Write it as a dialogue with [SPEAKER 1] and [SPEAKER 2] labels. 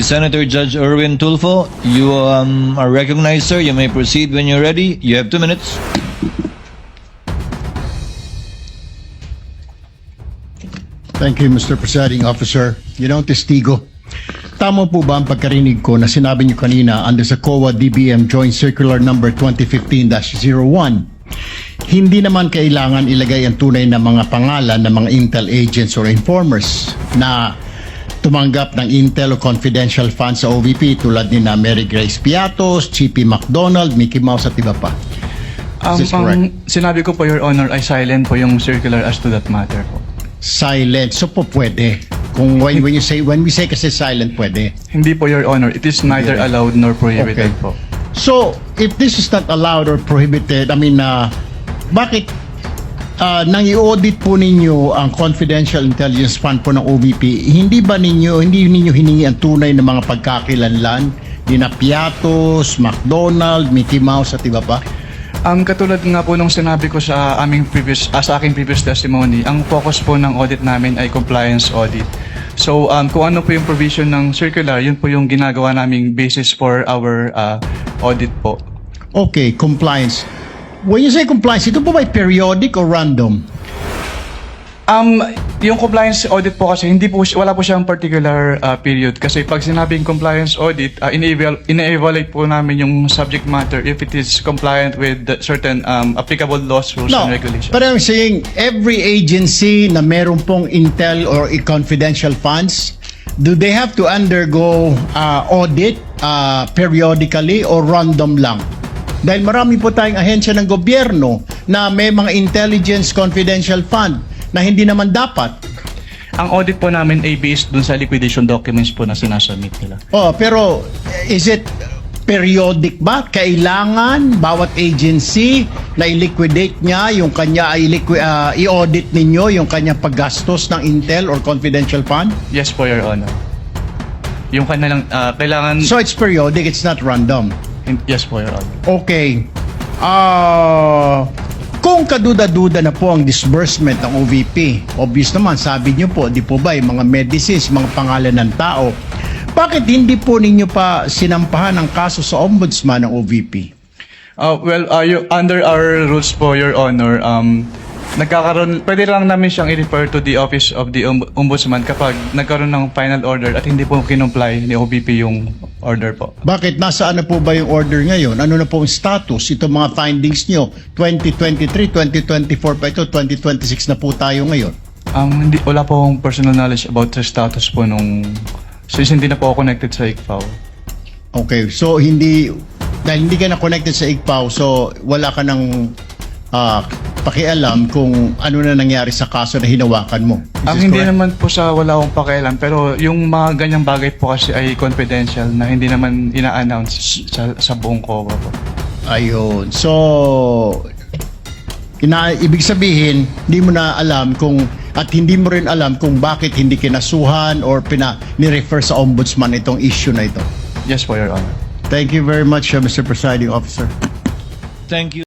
[SPEAKER 1] Senator Judge Erwin Tulfo, you are recognized, sir. You may proceed when you're ready. You have 2 minutes.
[SPEAKER 2] Thank you, Mr. Presiding Officer. Testigo, tama po ba ang pagkarinig ko na sinabi niyo kanina under sa COA DBM Joint Circular Number 2015-01, hindi naman kailangan ilagay ang tunay na mga pangalan ng mga intel agents or informers na tumanggap ng intel o confidential funds sa OVP tulad ni na Mary Grace Piatos, Chippy McDonald, Mickey Mouse at iba pa? Is this correct?
[SPEAKER 3] Sinabi ko po, Your Honor, ay silent po yung circular as to that matter po.
[SPEAKER 2] Silent. So po pwede. Kung when we say kasi silent, pwede.
[SPEAKER 3] Hindi po, Your Honor. It is neither allowed nor prohibited po.
[SPEAKER 2] So, if this is not allowed or prohibited, bakit nang i-audit po ninyo ang confidential intelligence fund po ng OVP, hindi ninyo hiningi ang tunay na mga pagkakilanlan ni na Piatos, McDonald, Mickey Mouse at iba pa?
[SPEAKER 3] Katulad nga po nung sinabi ko sa sa aking previous testimony, ang focus po ng audit namin ay compliance audit. So, kung ano po yung provision ng circular, yun po yung ginagawa naming basis for our audit po.
[SPEAKER 2] Okay, compliance. When you say compliance, ito po ba periodic or random?
[SPEAKER 3] Yung compliance audit po kasi wala po siyang particular period kasi pag sinabing compliance audit, ina-evaluate po namin yung subject matter if it is compliant with certain applicable laws, rules, and regulations.
[SPEAKER 2] But I'm saying every agency na meron pong intel or confidential funds, do they have to undergo audit periodically or random lang? Dahil marami po tayong ahensya ng gobyerno na may mga intelligence confidential fund na hindi naman dapat.
[SPEAKER 3] Ang audit po namin ay based dun sa liquidation documents po na sinasubmit nila.
[SPEAKER 2] Pero is it periodic ba? Kailangan bawat agency na i-liquidate niya yung kanya i-audit ninyo yung kanyang paggastos ng intel or confidential fund?
[SPEAKER 3] Yes po, Your Honor. Yung kanilang kailangan...
[SPEAKER 2] So it's periodic, it's not random.
[SPEAKER 3] Yes po, Your Honor.
[SPEAKER 2] Okay. Kung kaduda-duda na po ang disbursement ng OVP, obvious naman, sabi niyo po, di po ba, yung mga medicines, mga pangalan ng tao, bakit hindi po ninyo pa sinampahan ang kaso sa ombudsman ng OVP?
[SPEAKER 3] Under our rules po, Your Honor, pwede lang namin siyang i-refer to the Office of the Ombudsman kapag nagkaroon ng final order at hindi po kinumply ni OVP yung order po.
[SPEAKER 2] Bakit? Nasaan na po ba yung order ngayon? Ano na po ang status? Ito mga findings nyo, 2023, 2024 pa ito, 2026 na po tayo ngayon.
[SPEAKER 3] Wala po akong personal knowledge about the status po since hindi na po ako connected sa ICFAO.
[SPEAKER 2] Okay, so dahil hindi ka na connected sa ICFAO, so wala ka ng pakialam kung ano na nangyari sa kaso na hinawakan mo.
[SPEAKER 3] Hindi naman po wala akong pakialam, pero yung mga ganyang bagay po kasi ay confidential na hindi naman ina-announce sa buong COA po. Ayun.
[SPEAKER 2] So, ibig sabihin, hindi mo na alam at hindi mo rin alam kung bakit hindi kinasuhan or ni-refer sa ombudsman itong issue na ito.
[SPEAKER 3] Yes po, Your Honor.
[SPEAKER 2] Thank you very much, Mr. Presiding Officer.
[SPEAKER 1] Thank you.